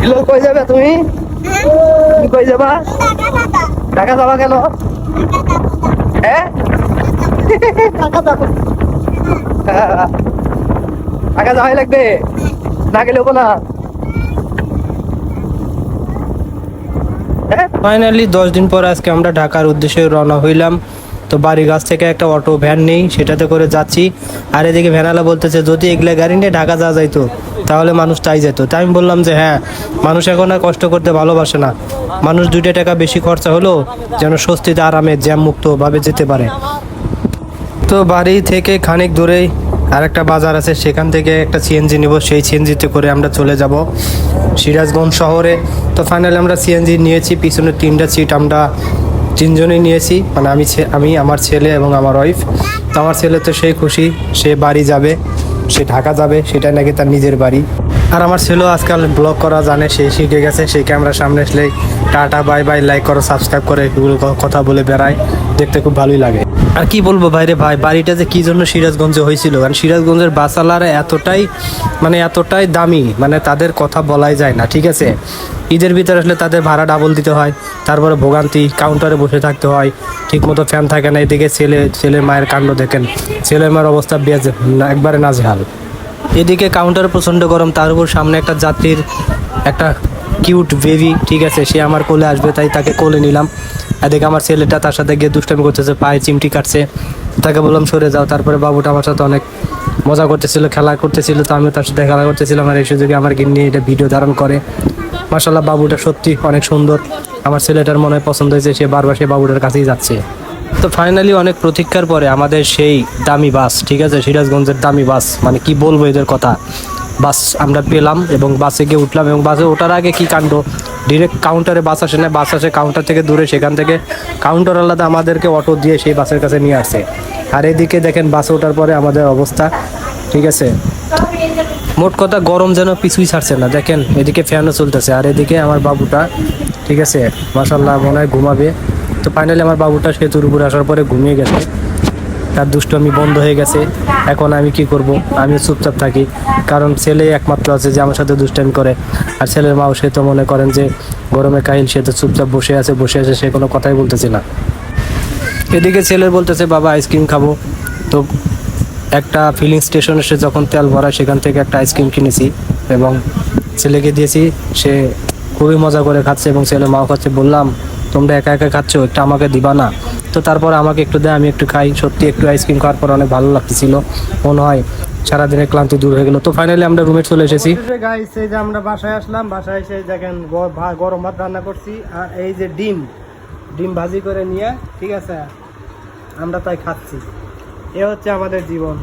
Hello, কই যাবে তুমি? তুমি কই যাবা? ঢাকা যাবা কেন? হ্যাঁ, ঢাকা যাবো। ঢাকা যাওয়াই লাগবে, না গেলে হবো না। ফাইনালি 10 দিন পর আজকে আমরা ঢাকার উদ্দেশ্যে রওনা হইলাম। তো বাড়ির কাছ থেকে একটা অটো ভ্যান নেই, সেটাতে করে যাচ্ছি। আর এদিকে ভ্যানালা বলতেছে যদি এগুলা গাড়ি নিয়ে ঢাকা যাওয়া যাইতো তাহলে মানুষ তাই যেত। তাই আমি বললাম যে হ্যাঁ, মানুষ এখন আর কষ্ট করতে ভালোবাসে না। মানুষ 2 টাকা বেশি খরচা হলো যেন স্বস্তিতে আরামে জ্যাম মুক্তভাবে যেতে পারে। তো বাড়ি থেকে খানিক দূরেই আরেকটা বাজার আছে, সেখান থেকে একটা সিএনজি নিব। সেই সিএনজিতে করে আমরা চলে যাব সিরাজগঞ্জ শহরে। তো ফাইনালি আমরা সিএনজি নিয়েছি, পিছনে 3টা সিট আমরা 3জনই নিয়েছি, মানে আমি আমার ছেলে এবং আমার ওয়াইফ। তো আমার ছেলে তো সেই খুশি, সে বাড়ি যাবে, সে ঢাকা যাবে, সেটা নাকি তার নিজের বাড়ি। আর আমার ছেলেও আজকাল ব্লগ করা জানে, সে শিখে গেছে। সেই ক্যামেরার সামনে আসলেই টাটা বাই বাই, লাইক করো, সাবস্ক্রাইব করে এগুলো কথা বলে বেড়ায়, দেখতে খুব ভালোই লাগে। আর কি বলবো ভাইরে ভাই, বাড়িটা যে কি জন্য সিরাজগঞ্জে হয়েছিল, কারণ সিরাজগঞ্জের বাসালারা এতটাই দামি, মানে তাদের কথা বলাই যায় না। ঠিক আছে, ঈদের ভিতরে আসলে তাদের ভাড়া ডাবল দিতে হয়, তারপরে ভোগান্তি, কাউন্টারে বসে থাকতে হয়, ঠিকমতো ফ্যান থাকে না। এদিকে ছেলের মায়ের কাণ্ড দেখেন, ছেলের মায়ের অবস্থা একবারে নাজেহাল। এদিকে কাউন্টারে প্রচণ্ড গরম, তার উপর সামনে একটা যাত্রীর একটা কিউট বেবি, ঠিক আছে, সে আমার কোলে আসবে, তাই তাকে কোলে নিলাম। এদিকে আমার ছেলেটা তার সাথে গিয়ে দুষ্টামি করতেছে, পায়ে চিমটি কাটছে, তাকে বললাম সরে যাও। তারপরে বাবুটা আমার সাথে অনেক মজা করতেছিল, খেলা করতেছিল, তো আমিও তার সাথে খেলা করতেছিলাম। আর এই সুযোগে আমার গিন্নি এটা ভিডিও ধারণ করে। মাশাআল্লাহ, বাবুটা সত্যি অনেক সুন্দর, আমার ছেলেটার মনে পছন্দ হয়েছে, সে বারবার সে বাবুটার কাছেই যাচ্ছে। তো ফাইনালি অনেক প্রতীক্ষার পরে আমাদের সেই দামি বাস, ঠিক আছে, সিরাজগঞ্জের দামি বাস, মানে কি বলবো এদের কথা, বাস আমরা পেলাম এবং বাসে গিয়ে উঠলাম। এবং বাসে ওঠার আগে কি কাণ্ড, ডিরেক্ট কাউন্টারে বাস আসে না, বাস আসে কাউন্টার থেকে দূরে, সেখান থেকে কাউন্টার আলাদা আমাদেরকে অটো দিয়ে সেই বাসের কাছে নিয়ে আসছে। আর এদিকে দেখেন বাসে ওঠার পরে আমাদের অবস্থা, ঠিক আছে, মোট কথা গরম যেন পিছুই ছাড়ছে না। দেখেন এদিকে ফ্যানও চলতেছে, আর এদিকে আমার বাবুটা, ঠিক আছে, মাশাআল্লাহ মনে হয় ঘুমাবে। তো ফাইনালি আমার বাবুটা সেতুর উপরে আসার পরে ঘুমিয়ে গেছে, তার দুষ্টমি বন্ধ হয়ে গেছে। এখন আমি কি করব, আমি চুপচাপ থাকি, কারণ ছেলে একমাত্র আছে যে আমার সাথে দুষ্টামি করে। আর ছেলের মাও, সে তো মনে করেন যে গরমে কাহিল, সে তো চুপচাপ বসে আছে, সে কোনো কথাই বলতেছে না। এদিকে ছেলের বলতেছে বাবা আইসক্রিম খাবো। তো একটা ফিলিং স্টেশন এসে যখন তেল ভরা, সেখান থেকে একটা আইসক্রিম কিনেছি এবং ছেলেকে দিয়েছি, সে খুবই মজা করে খাচ্ছে এবং ছেলে মাও খাচ্ছে। বললাম তোমরা একা একা খাচ্ছ, একটা আমাকে দিবা না? তো তারপর আমাকে একটু দেয়, আমি একটু খাই। সত্যি একটু আইসক্রিম খাওয়ার পর অনেক ভালো লাগতেছিল, মনে হয় সারাদিনের ক্লান্তি দূর হয়ে গেল। তো ফাইনালি আমরা রুমে চলে এসেছি। গাইস, এই যে আমরা বাসায় আসলাম, বাসায় এসে দেখেন গরম ভাত রান্না করছি, আর এই যে ডিম ভাজি করে নিয়ে, ঠিক আছে, আমরা তাই খাচ্ছি। এ হচ্ছে আমাদের জীবন।